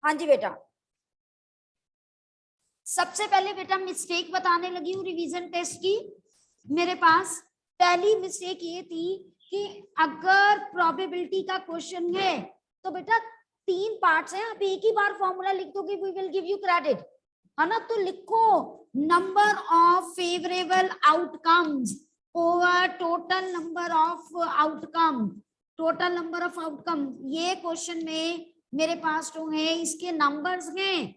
हाँ जी बेटा, सबसे पहले बेटा मिस्टेक बताने लगी हूँ रिवीजन टेस्ट की। मेरे पास पहली मिस्टेक ये थी कि अगर प्रोबेबिलिटी का क्वेश्चन है तो बेटा 3 पार्ट्स हैं, आप एक ही बार फॉर्मूला लिख दो कि we will give you credit, है ना। तो लिखो number of favourable outcomes over total number of outcome, total number of outcome. ये क्वेश्चन में मेरे पास जो है इसके नंबर्स हैं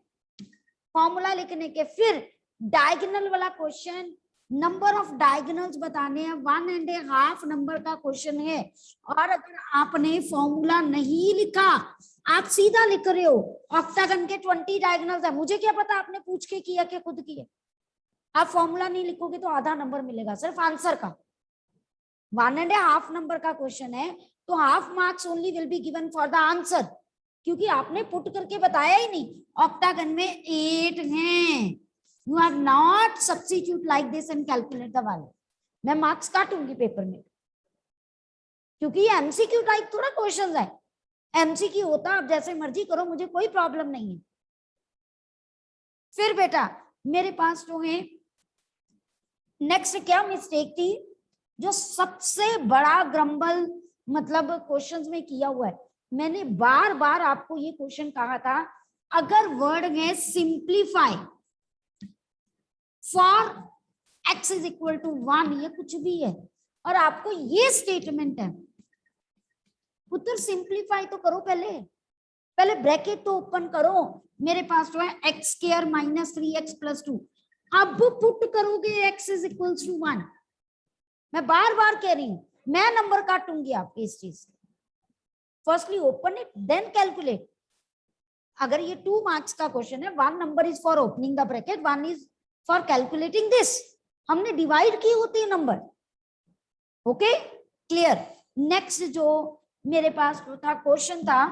फॉर्मूला लिखने के। फिर डायगोनल वाला क्वेश्चन, नंबर ऑफ डायगोनल्स बताने हैं, 1.5 नंबर का क्वेश्चन है। और अगर आपने फॉर्मूला नहीं लिखा, आप सीधा लिख रहे हो ऑक्टागन के 20 डायगोनल्स है, मुझे क्या पता आपने पूछ के किया कि खुद किया। आप फॉर्मूला नहीं लिखोगे तो आधा नंबर मिलेगा सिर्फ आंसर का। 1.5 नंबर का क्वेश्चन है तो half marks only will be given for the answer, क्योंकि आपने पुट करके बताया ही नहीं। ऑक्टागन में 8 हैं, you are not substitute like this and calculate the value. मैं मार्क्स काटूंगी पेपर में, क्योंकि ये एमसीक्यू टाइप थोड़ा क्वेश्चन है। एमसीक्यू होता आप जैसे मर्जी करो, मुझे कोई प्रॉब्लम नहीं है। फिर बेटा मेरे पास जो है नेक्स्ट क्या मिस्टेक थी, जो सबसे बड़ा ग्रम्बल मतलब क्वेश्चंस में किया हुआ है। मैंने बार बार आपको ये क्वेश्चन कहा था, अगर वर्ड है simplify for x is equal to 1, ये कुछ भी है और आपको ये स्टेटमेंट है, पुत्र सिंप्लीफाई तो करो, पहले ब्रैकेट तो ओपन करो। मेरे पास जो है x square minus 3x plus 2, अब पुट करोगे x इज इक्वल टू 1। मैं बार बार कह रही हूं, मैं नंबर काटूंगी आपके इस चीज से। Firstly open it then calculate. अगर ये 2 मार्क्स का क्वेश्चन है, 1 number is for opening the bracket, 1 is for calculating this. हमने डिवाइड की होती है नंबर। Okay clear. नेक्स्ट जो मेरे पास जो था क्वेश्चन था,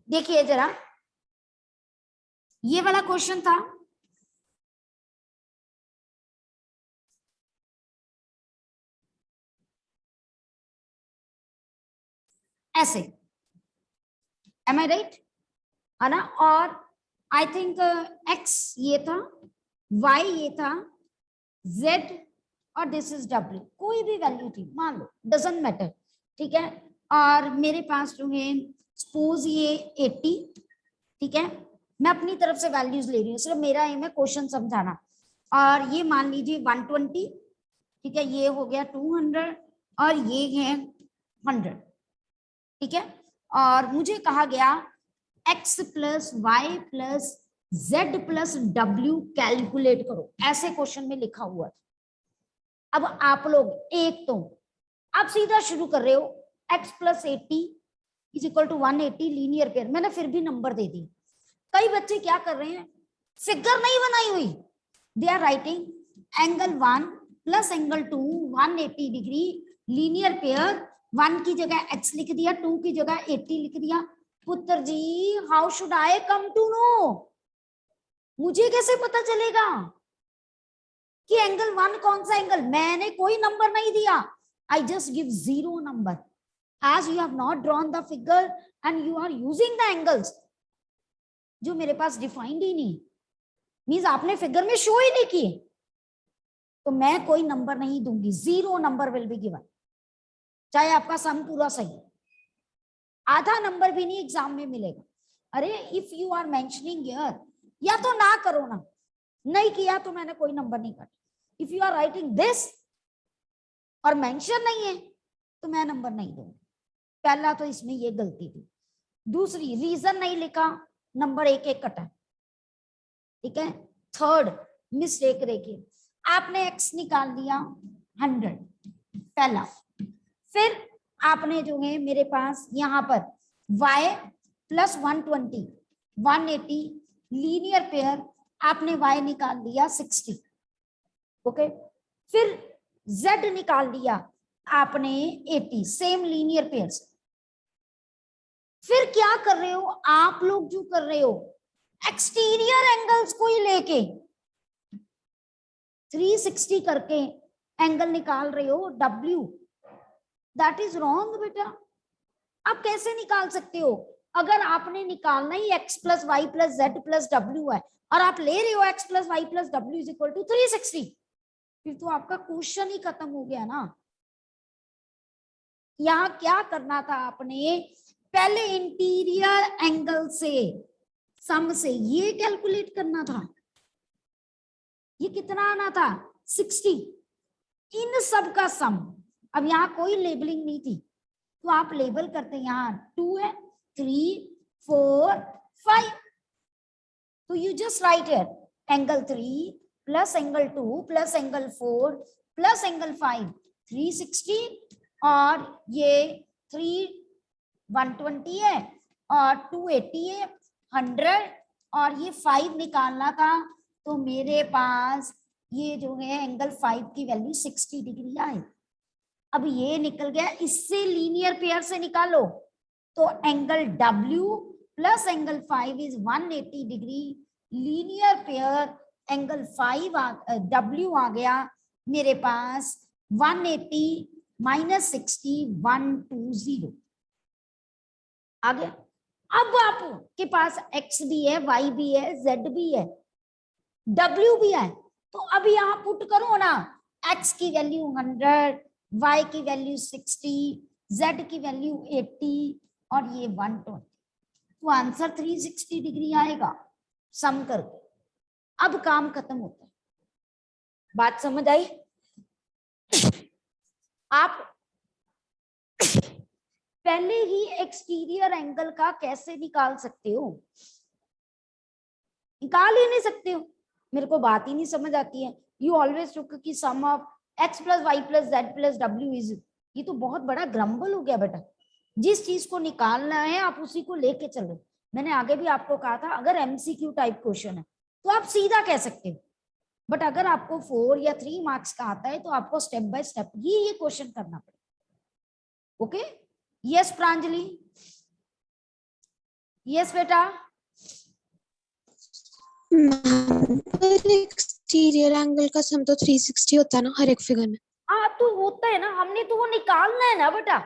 देखिए जरा, ये वाला क्वेश्चन था, ऐसे, एम आई राइट, है ना। और आई थिंक x ये था, y ये था, z और दिस इज w, कोई भी वैल्यू थी मान लो, डजंट मैटर, ठीक है। और मेरे पास जो है सपोज ये 80, ठीक है। मैं अपनी तरफ से वैल्यूज ले रही हूँ, सिर्फ मेरा एम है क्वेश्चन समझाना। और ये मान लीजिए 120, ठीक है, ये हो गया 200 और ये है 100, ठीक है। और मुझे कहा गया x plus Y plus z plus w calculate करो, ऐसे क्वेश्चन में लिखा हुआ है। अब आप लोग एक तो आप सीधा शुरू कर रहे हो, x plus 80 is equal to 180 linear pair, मैंने फिर भी नंबर दे दी। कई बच्चे क्या कर रहे हैं, फिगर नहीं बनाई हुई, they are writing angle 1 plus angle 2 180 degree linear pair, 1 की जगह x लिख दिया, 2 की जगह 80 लिख दिया। पुत्र जी how should I come to know, मुझे कैसे पता चलेगा कि एंगल 1 कौन सा एंगल। मैंने कोई नंबर नहीं दिया, I just give 0 number as you have not drawn the figure and you are using the angles जो मेरे पास डिफाइंड ही नहीं, मींस आपने फिगर में शो ही नहीं किए, तो मैं कोई नंबर नहीं दूंगी, 0 नंबर विल बी गिवन, चाहे आपका सम पूरा सही, आधा नंबर भी नहीं एग्जाम में मिलेगा। अरे if you are mentioning here, या तो ना करो ना, नहीं किया तो मैंने कोई नंबर नहीं काटा। If you are writing this और मेंशन नहीं है तो मैं नंबर नहीं दूंगी। पहला तो इसमें ये गलती थी। दूसरी, रीजन नहीं लिखा, नंबर एक एक कटा, ठीक है। थर्ड मिस्टेक देखिए, आपने x निकाल दिया 100 पहला, फिर आपने जो है मेरे पास यहाँ पर y प्लस 120 180 लीनियर पेयर, आपने y निकाल दिया 60, ओके। फिर z निकाल दिया आपने 80, सेम लीनियर पेयर से। फिर क्या कर रहे हो आप लोग, जो कर रहे हो एक्सटीरियर एंगल्स को ही लेके 360 करके एंगल निकाल रहे हो W, दैट इज रॉन्ग बेटा। आप कैसे निकाल सकते हो, अगर आपने निकालना ही x plus Y plus Z plus W है और आप ले रहे हो x plus Y plus W is equal to 360, फिर तो आपका क्वेश्चन ही खत्म हो गया ना। यहाँ क्या करना था आपने, पहले इंटीरियर एंगल से सम से ये कैलकुलेट करना था। ये कितना आना था 60, इन सब का सम। अब यहाँ कोई लेबलिंग नहीं थी तो आप लेबल करते, यहाँ 2 है 3 4 5, तो you just right here angle 3 plus angle 2 plus angle 4 plus angle 5 360, और ये 3 120 है और 280 है 100, और ये 5 निकालना था तो मेरे पास ये जो है एंगल 5 की वैल्यू 60 डिग्री आए। अब ये निकल गया, इससे लीनियर पेयर से निकालो तो angle W plus angle 5 is 180 degree, linear pair angle 5 W आ गया मेरे पास 180 माइनस 60 120 आ गया। अब आपके पास x भी है, y भी है, z भी है, w भी है, तो अब यहाँ पुट करो ना, x की वैल्यू 100, y की वैल्यू 60, z की वैल्यू 80 और ये 120, तो आंसर 360 डिग्री आएगा सम करके। अब काम खत्म होता है। बात समझ आई? आप पहले ही एक्सटीरियर एंगल का कैसे निकाल सकते हो? निकाल ही नहीं सकते हो, मेरे को बात ही नहीं समझ आती है। यू ऑलवेज टुक की sum of x plus Y plus Z plus W is, ये तो बहुत बड़ा ग्रम्बल हो गया बेटा। जिस चीज को निकालना है आप उसी को लेके चलो। मैंने आगे भी आपको कहा था अगर एमसीक्यू टाइप क्वेश्चन है तो आप सीधा कह सकते हो, बट अगर आपको 4 या 3 मार्क्स का आता है तो आपको स्टेप बाय स्टेप ही ये क्वेश्चन करना पड़ेगा। ओके, यस प्रांजलि, यस बेटा। एक्सटीरियर एंगल का सम तो 360 होता है ना हर एक फिगर में। हाँ तो होता है ना, हमने तो वो निकालना है ना बेटा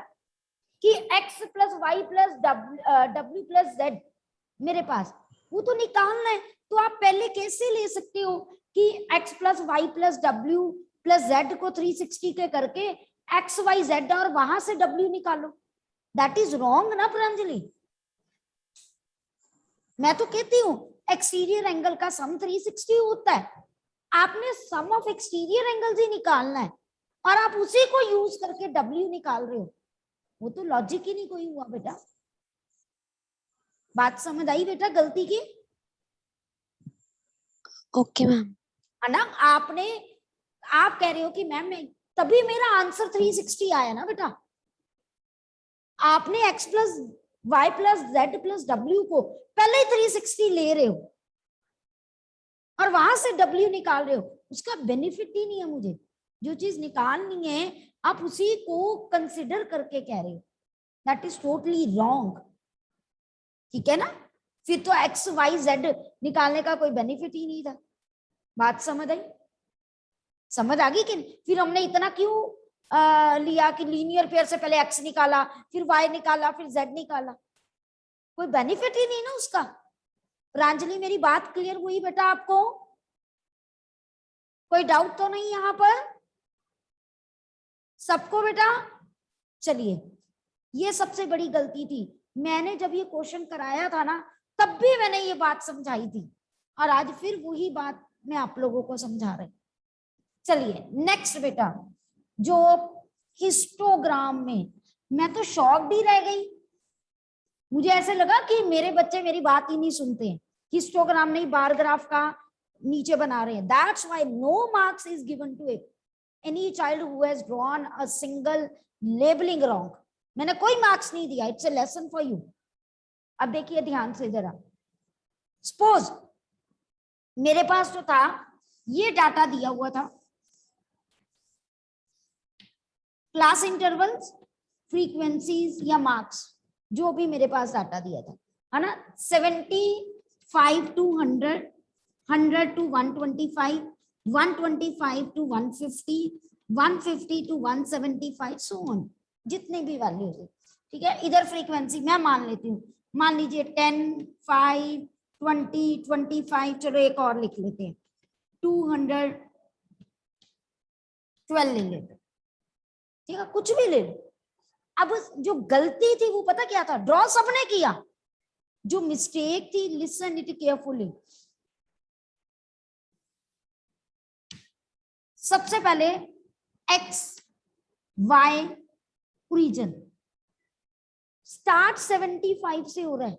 कि x plus Y plus W plus Z मेरे पास, वो तो निकालना है। तो आप पहले कैसे ले सकते हो कि x plus Y plus W plus Z को 360 के करके x y z और वहां से w निकालो, दैट इज रॉन्ग ना प्रांजलि। मैं तो कहती हूँ एक्सटीरियर एंगल का सम 360 होता है, आपने सम ऑफ एक्सटीरियर एंगल्स ही निकालना है और आप उसी को यूज करके w निकाल रहे हो, वो तो लॉजिक ही नहीं कोई हुआ बेटा। बात समझ आई बेटा गलती की? Okay ma'am. है ना, आपने आप कह रहे हो कि मैम तभी मेरा आंसर 360 आया ना बेटा। आपने x plus Y plus Z plus W को पहले ही 360 ले रहे हो और वहां से w निकाल रहे हो, उसका बेनिफिट ही नहीं है मुझे। जो चीज निकालनी है आप उसी को कंसिडर करके कह रहे हो, दैट इज टोटली रॉन्ग। ठीक है ना, फिर तो x y z निकालने का कोई बेनिफिट ही नहीं था। बात समझ आई? समझ आ गई कि फिर हमने इतना क्यों लिया कि लीनियर पेयर से पहले x निकाला फिर y निकाला फिर z निकाला, कोई बेनिफिट ही नहीं ना उसका। प्रांजलि मेरी बात क्लियर हुई बेटा आपको? कोई डाउट तो नहीं यहाँ पर सबको बेटा? चलिए, ये सबसे बड़ी गलती थी। मैंने जब ये क्वेश्चन कराया था ना तब भी मैंने ये बात समझाई थी और आज फिर वही बात मैं आप लोगों को समझा रही। चलिए नेक्स्ट बेटा, जो हिस्टोग्राम में, मैं तो शॉक्ड ही रह गई, मुझे ऐसे लगा कि मेरे बच्चे मेरी बात ही नहीं सुनते हैं। हिस्टोग्राम नहीं बार ग्राफ का नीचे बना रहे हैं, that's why no marks is given to any child who has drawn a single labelling wrong. मैंने कोई मार्क्स नहीं दिया, it's a lesson for you. अब देखिए ध्यान से जरा, सपोज मेरे पास जो था ये डाटा दिया हुआ था, क्लास इंटरवल्स, फ्रीक्वेंसीज या मार्क्स, जो भी मेरे पास डाटा दिया था, है ना, 75 to 100, 100 to 125, 125 to 150, 150 to 175, so on, जितने भी वैल्यूज है। ठीक है, इधर फ्रीक्वेंसी मैं मान लेती हूँ मान लीजिए 10, 5, 20, 25, चलो एक और लिख लेते हैं 212 ले लेते, ठीक है, कुछ भी ले लो। अब जो गलती थी वो पता क्या था, ड्रॉ सबने किया, जो मिस्टेक थी, लिसन इट केयरफुली। सबसे पहले एक्स वाई ओरिजिन स्टार्ट 75 से हो रहा है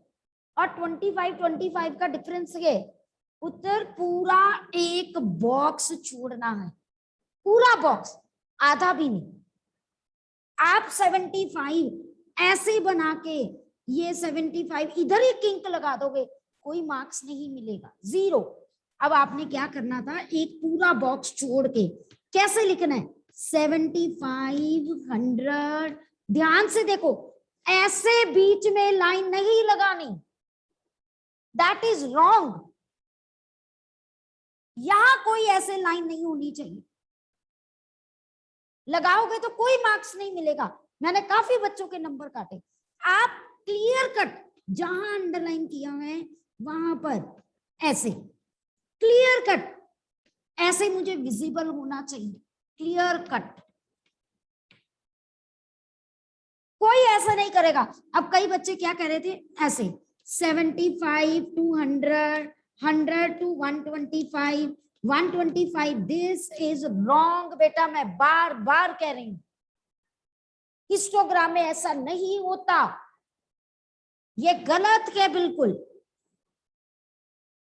और 25 का डिफरेंस है, उत्तर पूरा एक बॉक्स छोड़ना है, पूरा बॉक्स, आधा भी नहीं। आप 75 ऐसे बना के ये 75 इधर ही किंक लगा दोगे, कोई मार्क्स नहीं मिलेगा, 0। अब आपने क्या करना था, एक पूरा बॉक्स छोड़ के कैसे लिखना है 75, 100, ध्यान से देखो, ऐसे बीच में लाइन नहीं लगानी, दैट इज रॉन्ग। यहां कोई ऐसे लाइन नहीं होनी चाहिए, लगाओगे तो कोई मार्क्स नहीं मिलेगा। मैंने काफी बच्चों के नंबर काटे। आप क्लियर कट जहां अंडरलाइन किया है वहां पर ऐसे क्लियर कट, ऐसे मुझे विजिबल होना चाहिए, क्लियर कट, कोई ऐसा नहीं करेगा। अब कई बच्चे क्या कह रहे थे, ऐसे 75 to 100, 100 to 125, 125, this is wrong बेटा, मैं बार बार कह रही हूं, हिस्टोग्राम में ऐसा नहीं होता, ये गलत है बिल्कुल।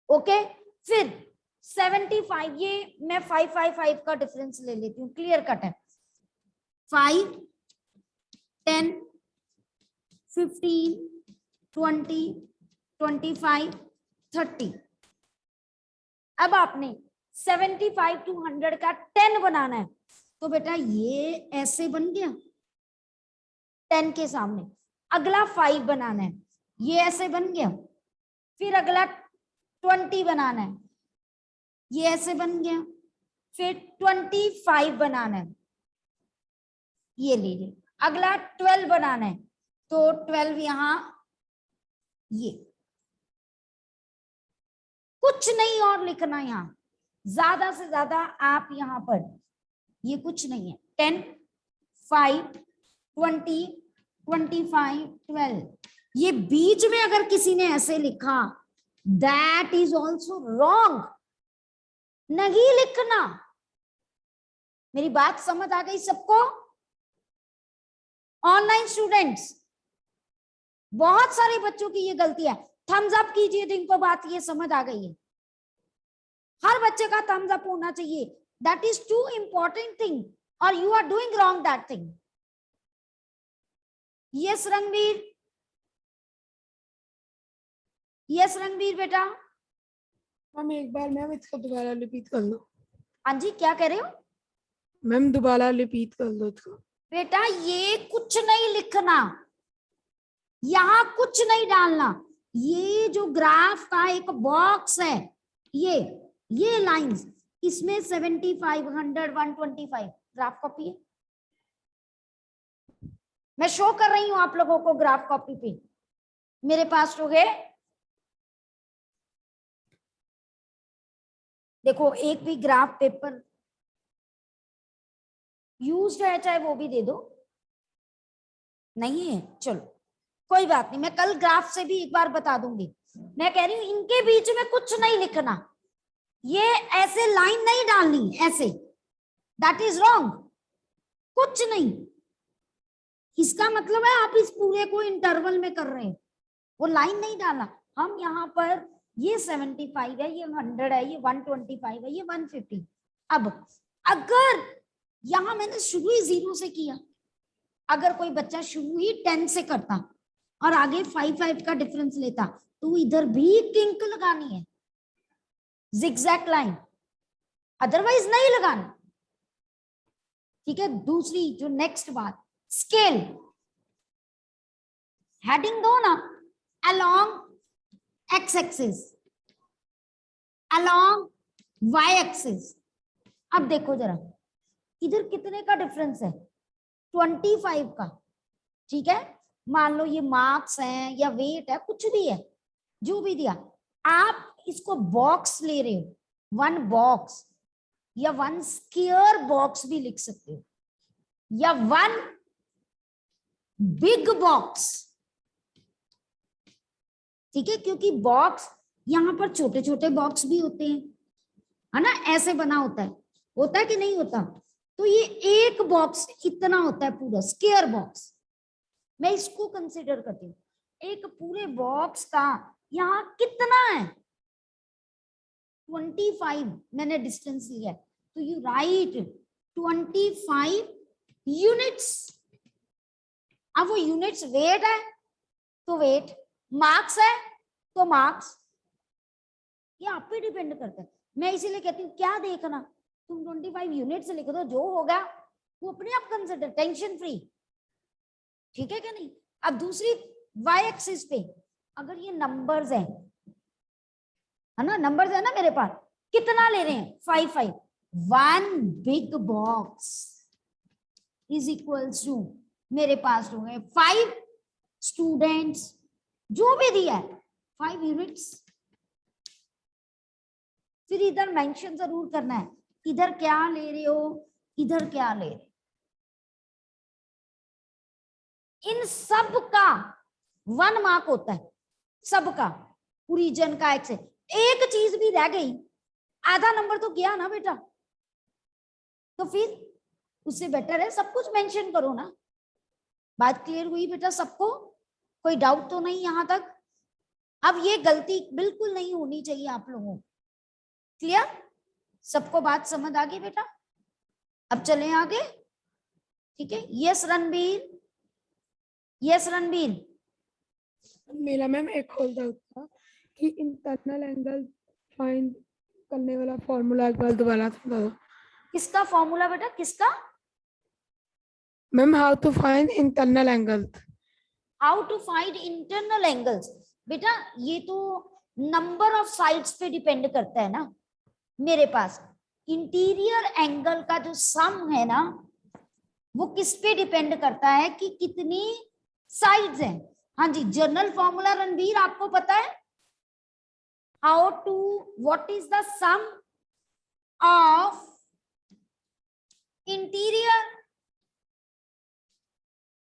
ओके, फिर 75, ये मैं 555 का डिफरेंस ले लेती हूँ, क्लियर कट है, 5, 10, 15, 20, 25, 30। अब आपने 75 to 100 का 10 बनाना है, तो बेटा ये ऐसे बन गया 10 के सामने, अगला 5 बनाना है, ये ऐसे बन गया, फिर अगला 20 बनाना है, ये ऐसे बन गया, फिर 25 बनाना है, ये लीजिए, अगला 12 बनाना है, तो 12 यहां, ये कुछ नहीं और लिखना, यहां ज्यादा से ज्यादा आप यहां पर, ये कुछ नहीं है, 10, 5, 20, 25, 12, ये बीच में अगर किसी ने ऐसे लिखा दैट इज ऑल्सो रॉन्ग, नहीं लिखना। मेरी बात समझ आ गई सबको? ऑनलाइन स्टूडेंट्स, बहुत सारे बच्चों की ये गलती है, थम्स अप कीजिए जिनको बात ये समझ आ गई है, हर बच्चे का थम्स अप होना चाहिए, that is too important thing, और you are doing wrong that thing. Yes Ranveer, yes Ranveer बेटा। मैम एक बार मैम इसको दोबारा रिपीट कर लो। हाँ जी, क्या कह रहे हो मैम दोबारा रिपीट कर लो इसको। बेटा? ये कुछ नहीं लिखना, यहां कुछ नहीं डालना, ये जो ग्राफ का एक बॉक्स है, ये लाइंस, इसमें 75, 100, 125 ग्राफ कॉपी है, मैं शो कर रही हूं आप लोगों को ग्राफ कॉपी पे, मेरे पास तो है। देखो, एक भी ग्राफ पेपर यूज्ड है, चाहे वो भी दे दो, नहीं है, चलो कोई बात नहीं, मैं कल ग्राफ से भी एक बार बता दूंगी। मैं कह रही हूं इनके बीच में कुछ नहीं लिखना, ये ऐसे लाइन नहीं डालनी, ऐसे, दैट इज रॉन्ग, कुछ नहीं। इसका मतलब है आप इस पूरे को इंटरवल में कर रहे हैं, वो लाइन नहीं डालना। हम यहाँ पर ये 75 है, ये 100 है, ये 125 है, ये 150। अब अगर यहां मैंने शुरू ही 0 से किया, अगर कोई बच्चा शुरू ही 10 से करता और आगे 5 का डिफरेंस लेता, तो इधर भी किंक लगानी है, जिगजैग लाइन, अदरवाइज नहीं लगानी, ठीक है। दूसरी जो नेक्स्ट बात, स्केल, हेडिंग दो ना, along x axis, along y axis. अब देखो जरा, इधर कितने का डिफरेंस है, 25 का, ठीक है। मान लो ये मार्क्स हैं या वेट है, कुछ भी है, जो भी दिया, आप इसको बॉक्स ले रहे हो, वन बॉक्स या वन स्क्वायर बॉक्स भी लिख सकते हो, या वन बिग बॉक्स, ठीक है, क्योंकि बॉक्स यहां पर छोटे छोटे बॉक्स भी होते हैं, है ना, ऐसे बना होता है कि नहीं होता, तो ये एक बॉक्स इतना होता है पूरा स्क्वायर बॉक्स, मैं इसको कंसीडर करती हूँ। एक पूरे बॉक्स का यहाँ कितना है, 25 मैंने डिस्टेंस लिया है, तो यू राइट 25 यूनिट्स। अब वो यूनिट्स वेट है तो वेट, मार्क्स है तो मार्क्स, ये आप पे डिपेंड करता है। मैं इसीलिए कहती हूँ क्या देखना, तुम 25 यूनिट्स लिख दो, जो होगा वो अपने आप कंसिडर, टेंशन फ्री, ठीक है क्या नहीं। अब दूसरी वाई एक्सिस पे अगर ये नंबर्स है ना, नंबर्स है ना मेरे पास, कितना ले रहे हैं 5 one big box is equals to, मेरे पास हो गए 5 स्टूडेंट्स, जो भी दिया है 5 यूनिट्स। फिर इधर मेंशन जरूर करना है, इधर क्या ले रहे हो, इधर क्या ले रहे हो, इन सब का 1 मार्क होता है, सबका, ओरिजिन का एक्स, एक चीज भी रह गई आधा नंबर तो गया ना बेटा, तो फिर उससे बेटर है सब कुछ मेंशन करो ना। बात क्लियर हुई बेटा सबको, कोई डाउट तो नहीं यहां तक। अब ये गलती बिल्कुल नहीं होनी चाहिए आप लोगों को, क्लियर, सबको बात समझ आ गई बेटा। अब चलें आगे, ठीक है। Yes Ranbir, yes Ranbir. मेरा मैम एक और डाउट था कि इंटरनल एंगल फाइंड करने वाला फॉर्मूला एक बार दोबारा बता दो। किसका फॉर्मूला बेटा, किसका? Ma'am how to find internal angle. How to find internal angles, बेटा ये तो नंबर ऑफ साइड्स पे डिपेंड करता है ना। मेरे पास इंटीरियर एंगल का जो सम है ना, वो किस पे डिपेंड करता है कि कितनी साइड्स हैं। हाँ जी, जनरल फॉर्मूला रणबीर आपको पता है, how to, what is the sum of interior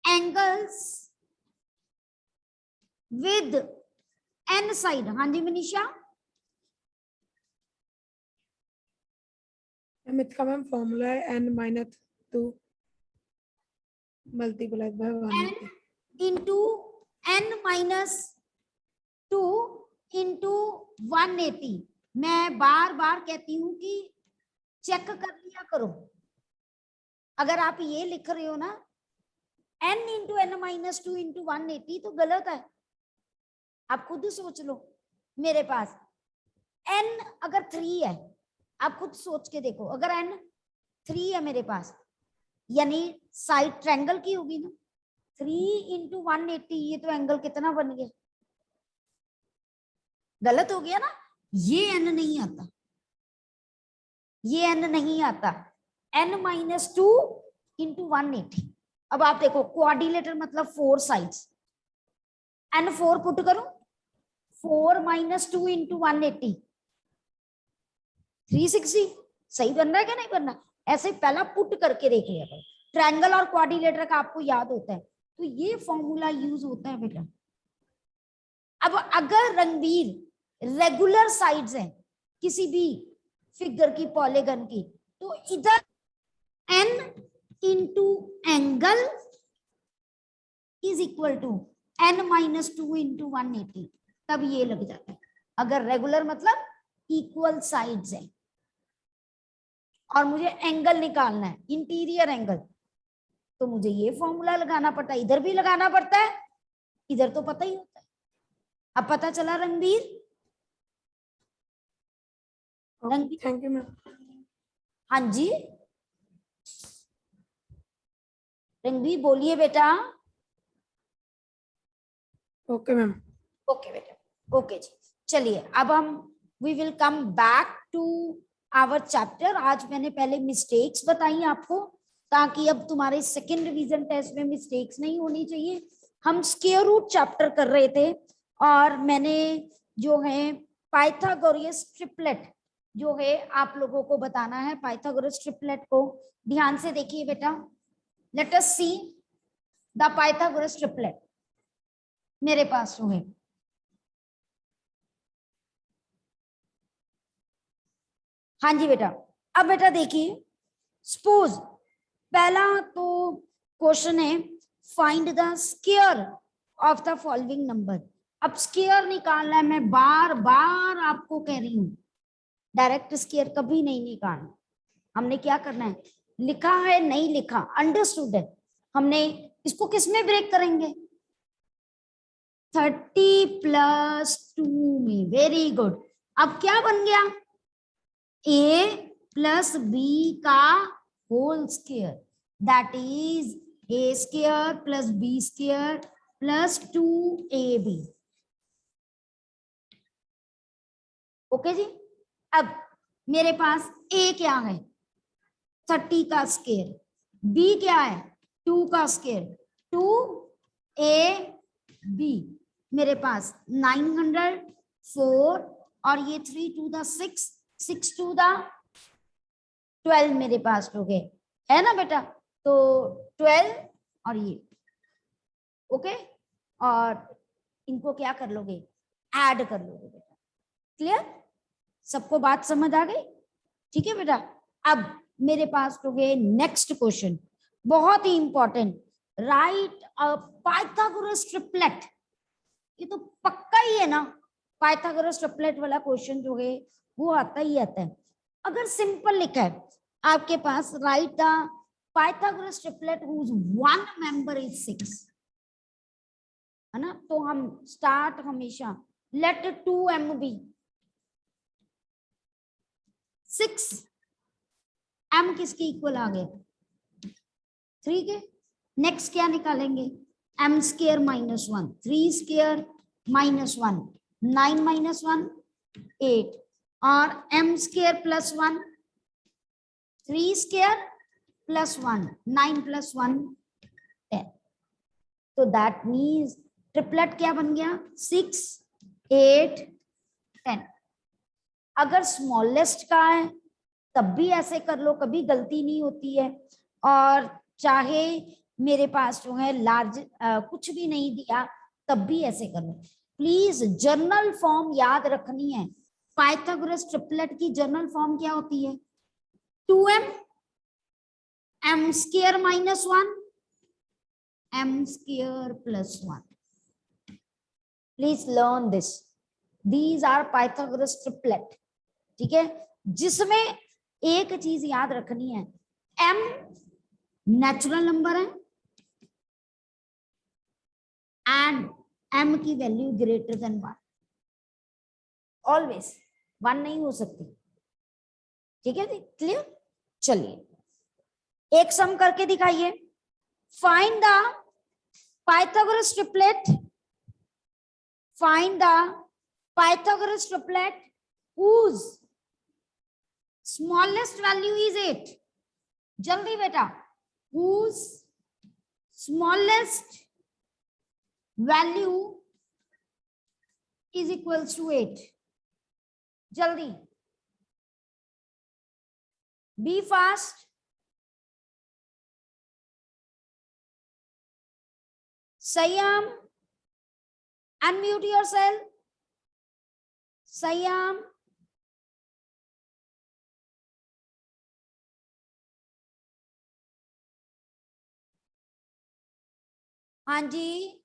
angles with N side. हाँ जी मनीषा, इसका मैम फॉर्मूला है n-2 multiply by 180 into n-2 into 180। मैं बार बार कहती हूं कि चेक कर लिया करो, अगर आप ये लिख रहे हो ना n इंटू n-2 इंटू 180 तो गलत है, आप खुद सोच लो। मेरे पास n अगर 3 है, आप खुद सोच के देखो, अगर n 3 है मेरे पास, यानी साइड ट्रायंगल की होगी ना, 3 इंटू 180, ये तो एंगल कितना बन गया, गलत हो गया ना। ये n नहीं आता, ये n नहीं आता, n-2 इंटू 180। अब आप देखो क्वाड्रिलेटर मतलब 4 साइड्स, n4 पुट करो, 4 - 2 इंटू 180, 360। सही बन रहा है क्या नहीं बन रहा? ऐसे पहला पुट करके देख लिया करो, ट्रायंगल और क्वाड्रिलेटर का आपको याद होता है, तो ये फॉर्मूला यूज होता है बेटा। अब अगर रणबीर रेगुलर साइड्स हैं किसी भी फिगर की, पॉलीगन की, तो इधर n into angle is equal to n-2 into 180, तब ये लग जाता है। अगर रेगुलर मतलब इक्वल साइड्स है और मुझे एंगल निकालना है, इंटीरियर एंगल, तो मुझे ये फॉर्मूला लगाना पड़ता है, इधर भी लगाना पड़ता है, इधर तो पता ही होता है। अब पता चला रणबीर? Thank you ma'am. हाँ जी रणबीर बोलिए बेटा। Okay ma'am. ओके बेटा, ओके जी। चलिए अब हम we will come back to our chapter. आज मैंने पहले मिस्टेक्स बताई आपको, ताकि अब तुम्हारे सेकंड रिवीजन टेस्ट में मिस्टेक्स नहीं होनी चाहिए। हम स्क्वायर रूट चैप्टर कर रहे थे और मैंने जो है पाइथागोरस ट्रिपलेट जो है आप लोगों को बताना है। पाइथागोरस ट्रिपलेट को ध्यान से देखिए बेटा, let us see the Pythagoras triplet. मेरे पास जो है हाँ जी बेटा, अब बेटा देखिए, सपोज पहला तो क्वेश्चन है find the square of the following number. अब स्क्वायर निकालना है, मैं बार बार आपको कह रही हूं, डायरेक्ट स्क्वायर कभी नहीं निकालना। हमने क्या करना है, लिखा है नहीं लिखा, अंडरस्टूड है, हमने इसको किस में ब्रेक करेंगे, 30 + 2 में। Very good. अब क्या बन गया, a + b का whole square, that is a² + b² + 2ab। Okay जी। अब मेरे पास a क्या है, 30 का स्क्वायर, b क्या है, 2 का स्क्वायर, 2ab मेरे पास 904 और ये 3 to the 6, 6 to the 12 मेरे पास हो गए, है ना बेटा। तो 12 और ये ओके, और इनको क्या कर लोगे, ऐड कर लोगे बेटा। क्लियर, सबको बात समझ आ गई, ठीक है बेटा। अब मेरे पास हो गए नेक्स्ट क्वेश्चन, बहुत ही important, write a Pythagoras triplet. ये तो पक्का ही है ना, पाइथागोरस ट्रिपलेट वाला क्वेश्चन जो है वो आता ही आता है। अगर सिंपल लिखा है आपके पास, write the Pythagoras triplet whose one member is 6, है ना, तो हम स्टार्ट हमेशा लेट 2m बी 6, m किसके इक्वल आ गया, 3 के। नेक्स्ट क्या निकालेंगे, m² - 1, 3² - 1, 9 - 1 8, और m² + 1, 3² + 1, 9 + 1 10। तो दैट मीन्स ट्रिपलेट क्या बन गया, 6 8 10। अगर स्मॉलेस्ट का है तब भी ऐसे कर लो, कभी गलती नहीं होती है। और चाहे मेरे पास जो है लार्ज कुछ भी नहीं दिया तब भी ऐसे कर लो। प्लीज जर्नल फॉर्म याद रखनी है। पाइथागोरस ट्रिपलेट की जर्नल फॉर्म क्या होती है, 2m m² - 1 m² + 1। Please learn this, these are Pythagoras triplet, ठीक है। जिसमें एक चीज याद रखनी है, m नेचुरल नंबर है एंड m की वैल्यू ग्रेटर देन 1, ऑलवेज 1 नहीं हो सकती, ठीक है जी। क्लियर, चलिए एक सम करके दिखाइए। Find the Pythagoras triplet, find the Pythagoras triplet whose smallest value is 8। जल्दी बेटा, whose smallest value is equals to 8। जल्दी, be fast। Sayam, unmute yourself। Sayam, हाँ जी,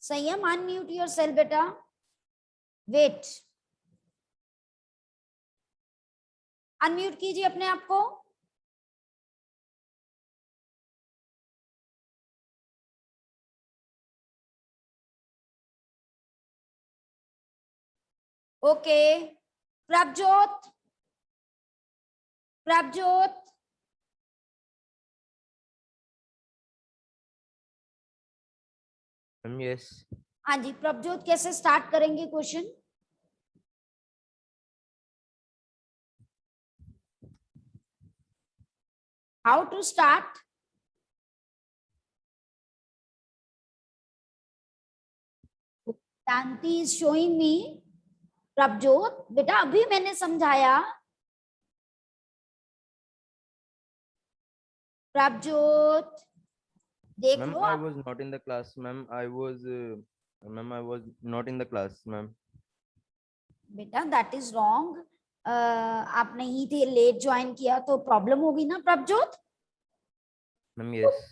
संयम अनम्यूट योरसेल्फ बेटा, वेट, अनम्यूट कीजिए अपने आप को। Okay, Prabhjot, Prabhjot, yes. हाँ जी प्रभजोत, कैसे स्टार्ट करेंगे question, how to start. Shanti is showing me. Prabhjot बेटा अभी मैंने समझाया। प्रभजोत देख Ma'am, लो I आप। was not in the class, ma'am. Ma'am, I was not in the class, ma'am. बेटा दैट इज रॉन्ग। आप नहीं थे, लेट ज्वाइन किया तो प्रॉब्लम होगी ना प्रभजोत। Ma'am, yes.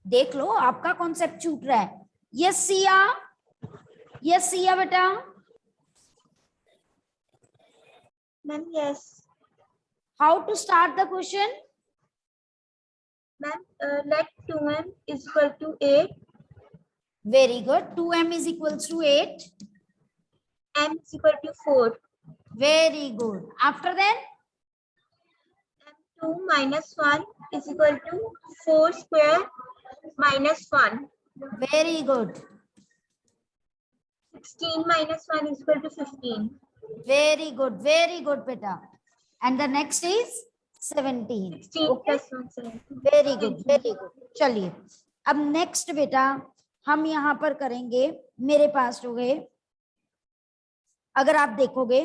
देख लो आपका कॉन्सेप्ट छूट रहा है। यस सिया, यस सिया बेटा। Ma'am, yes. How to start the question? Ma'am, let 2m is equal to 8, very good. 2m is equals to 8. m is equal to 4. Very good. After that, m2 minus 1 is equal to 4 square minus 1. very good. 16 minus 1 is equal to 15. Very good. Very good, beta. And the next is 17. 16 Okay. plus 1, 17. Very good, very good. चलिए अब next बेटा हम यहाँ पर करेंगे। मेरे पास हो गए, अगर आप देखोगे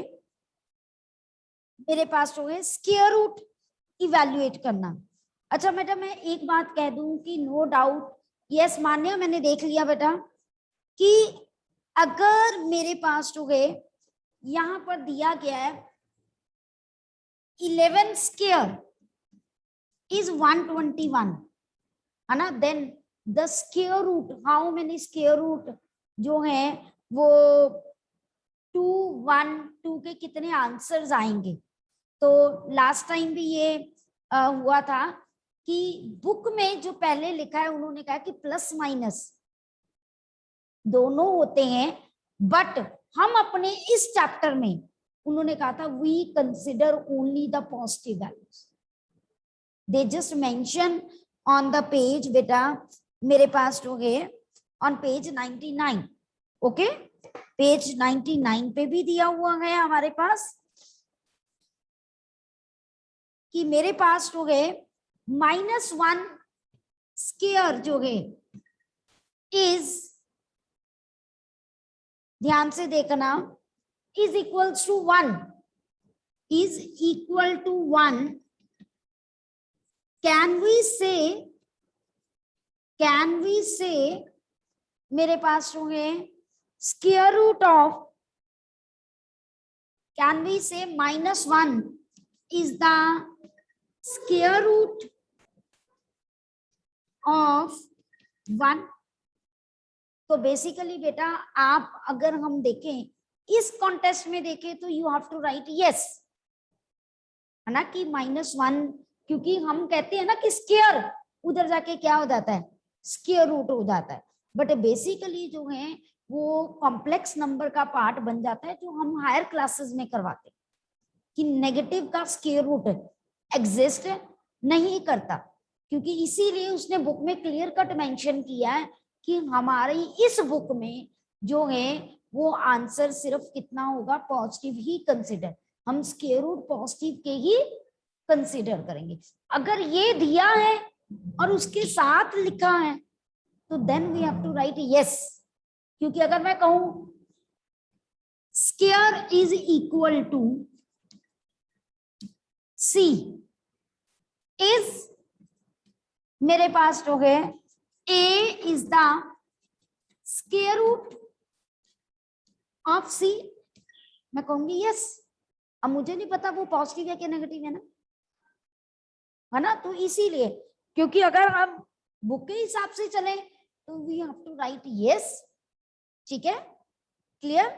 मेरे पास हो गए स्क्वायर रूट इवैल्यूएट करना। अच्छा बेटा मैं एक बात कह दूं कि नो डाउट, यस मान्य, मैंने देख लिया बेटा कि अगर मेरे पास हो गए यहाँ पर दिया गया है 11 स्क्वायर is 121 है ना, then the square root, how many square root जो है वो 2 1 2 के कितने आंसर्स आएंगे। तो लास्ट टाइम भी ये हुआ था कि बुक में जो पहले लिखा है उन्होंने कहा कि प्लस माइनस दोनों होते हैं, बट हम अपने इस चैप्टर में उन्होंने कहा था we consider only the positive values. They just mention on the page बेटा मेरे पास हो गए on page 99, ओके पेज 99 पे भी दिया हुआ है हमारे पास कि मेरे पास हो गए -1 स्क्वायर जो है इज, ध्यान से देखना, is equal to 1, is equal to 1। Can we say मेरे पास जो है square root of, can we say -1 is the square root of 1। तो बेसिकली बेटा आप अगर हम देखें इस कॉन्टेस्ट में देखें तो you have to write yes, है ना, कि -1, क्योंकि हम कहते हैं ना कि स्क्वायर उधर जाके क्या हो जाता है, स्क्वायर रूट हो जाता है, बट बेसिकली जो है वो कॉम्प्लेक्स नंबर का पार्ट बन जाता है जो हम हायर क्लासेस में करवाते हैं कि नेगेटिव का स्क्वायर रूट एग्जिस्ट नहीं करता, क्योंकि इसीलिए उसने बुक में क्लियर कट मेंशन किया है कि हमारी इस बुक में जो है वो आंसर सिर्फ कितना होगा, पॉजिटिव ही कंसिडर, हम स्क्वायर रूट पॉजिटिव के ही कंसीडर करेंगे। अगर ये दिया है और उसके साथ लिखा है तो then we have to write yes, क्योंकि अगर मैं कहूं square is equal to C, is मेरे पास जो है A is the square root of C, मैं कहूंगी यस। अब मुझे नहीं पता वो पॉजिटिव है कि नेगेटिव है ना, तो इसीलिए क्योंकि अगर हम बुक के हिसाब से चले तो we have to write yes, ठीक है, क्लियर।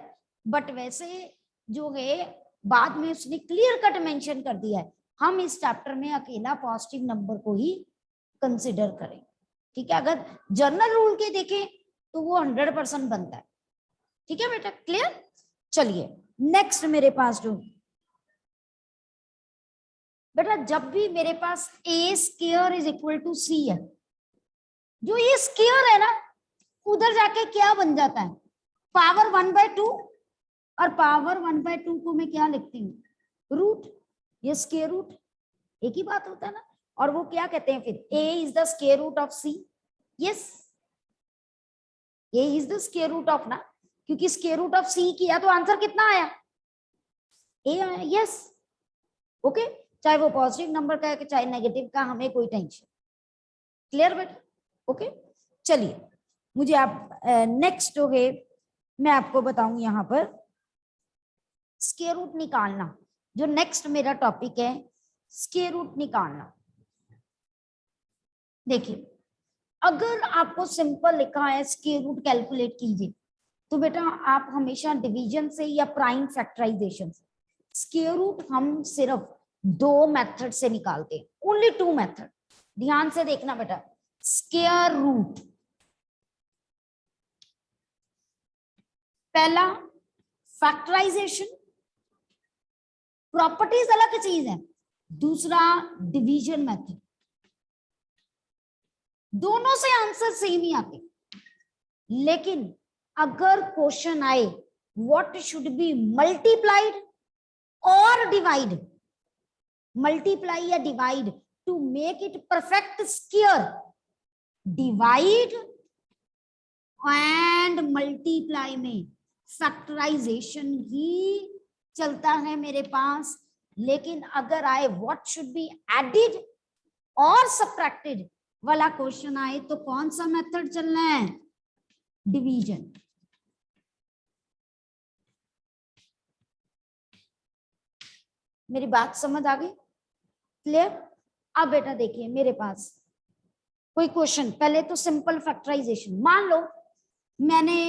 बट वैसे जो है बाद में उसने क्लियर कट मेंशन कर दिया है हम इस चैप्टर में अकेला पॉजिटिव नंबर को ही कंसिडर करें, ठीक है। अगर जर्नल रूल के देखें तो वो 100% बनता है, ठीक है बेटा, क्लियर। चलिए नेक्स्ट मेरे पास जो बेटा, जब भी मेरे पास ए स्क्वायर इज इक्वल टू सी है, जो ये स्क्वायर है ना उधर जाके क्या बन जाता है, पावर 1/2, और पावर 1/2 को मैं क्या लिखती हूँ, रूट, ये स्क्वायर रूट, एक ही बात होता है ना। और वो क्या कहते हैं फिर, A is the square root of C, yes, A is the square root of ना क्योंकि स्क्वायर रूट ऑफ सी किया तो आंसर कितना आया, ए आया। यस, ओके, चाहे वो पॉजिटिव नंबर का है कि चाहे नेगेटिव का, हमें कोई टेंशन। क्लियर बेटा? ओके, चलिए मुझे आप नेक्स्ट जो है मैं आपको बताऊं यहाँ पर स्क्वायर रूट निकालना। जो नेक्स्ट मेरा टॉपिक है स्क्वायर रूट निकालना। देखिए, अगर आपको सिंपल लिखा है स्क्वायर रूट कैलकुलेट कीजिए, तो बेटा आप हमेशा डिवीजन से या प्राइम फैक्टराइजेशन से। स्क्वायर रूट हम सिर्फ 2 मेथड से निकालते हैं, ओनली 2 मेथड। ध्यान से देखना बेटा, स्क्वायर रूट, पहला फैक्टराइजेशन, प्रॉपर्टीज अलग चीज है, दूसरा डिवीजन मेथड। दोनों से आंसर सेम ही आते, लेकिन अगर क्वेश्चन आए व्हाट शुड बी मल्टीप्लाइड और डिवाइड, मल्टीप्लाई या divide two make it perfect square, divide and multiply में फैक्टराइजेशन ही चलता है मेरे पास। लेकिन अगर आए व्हाट शुड बी एडिड और सब्ट्रैक्टेड वाला क्वेश्चन आए तो कौन सा मेथड चलना है, डिवीजन। मेरी बात समझ आ गई? क्लियर? अब बेटा देखिए मेरे पास कोई क्वेश्चन, पहले तो सिंपल फैक्टराइजेशन। मान लो मैंने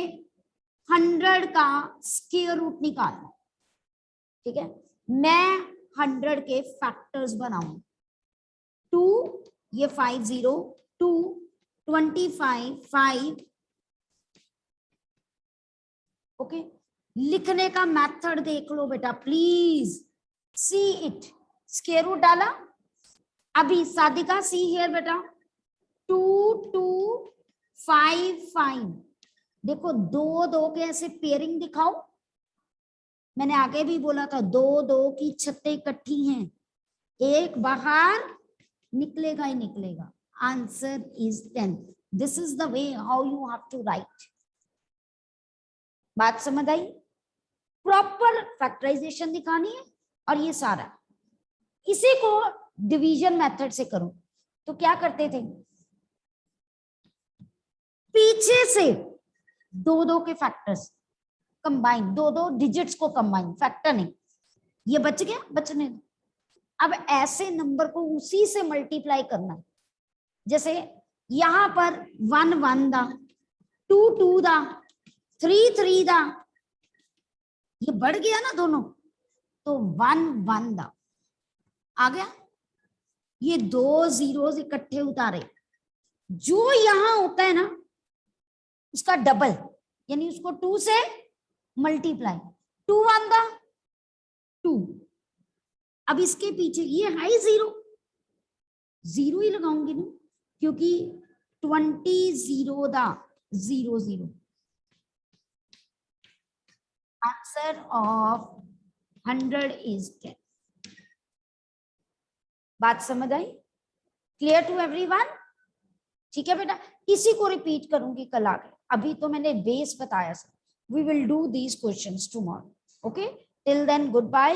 100 का स्क्वायर रूट निकालना, ठीक है, मैं 100 के फैक्टर्स बनाऊं। 2 ये 50, 2 25 5, ओके। लिखने का मेथड देख लो बेटा please, see it. Square root डाला, अभी सादिका सी हियर बेटा, 2 2 5 5। देखो 2 2 के ऐसे पेयरिंग दिखाओ। मैंने आगे भी बोला था 2 2 की छत्तें इकट्ठी हैं, एक बाहर निकलेगा ही निकलेगा। Answer is 10। This is the way how you have to write. बात समझ आई? प्रॉपर फैक्टराइजेशन दिखानी है और ये सारा, इसी को डिवीजन मेथड से करो। तो क्या करते थे, पीछे से 2 2 के फैक्टर्स कंबाइन, 2 2 डिजिट्स को कंबाइन, फैक्टर नहीं, ये बच गया, बचने दो। अब ऐसे नंबर को उसी से मल्टीप्लाई करना, जैसे यहां पर 1 1 दा, 2 2 दा, 3 3 दा, ये बढ़ गया ना दोनों, तो 1 1 दा आ गया। ये 2 zeros इकट्ठे उतारे, जो यहां होता है ना उसका डबल, यानी उसको 2 से मल्टीप्लाई, 2 1 दा 2। अब इसके पीछे ये है 0, 0 ही लगाऊंगी ना, क्योंकि 20 0 दा 0 0। Answer of 100 is 10। बात समझ आई? Clear to everyone? ठीक है बेटा, इसी को रिपीट करूंगी कल आगे। अभी तो मैंने बेस बताया sir. We will do these questions tomorrow. Okay, till then good bye.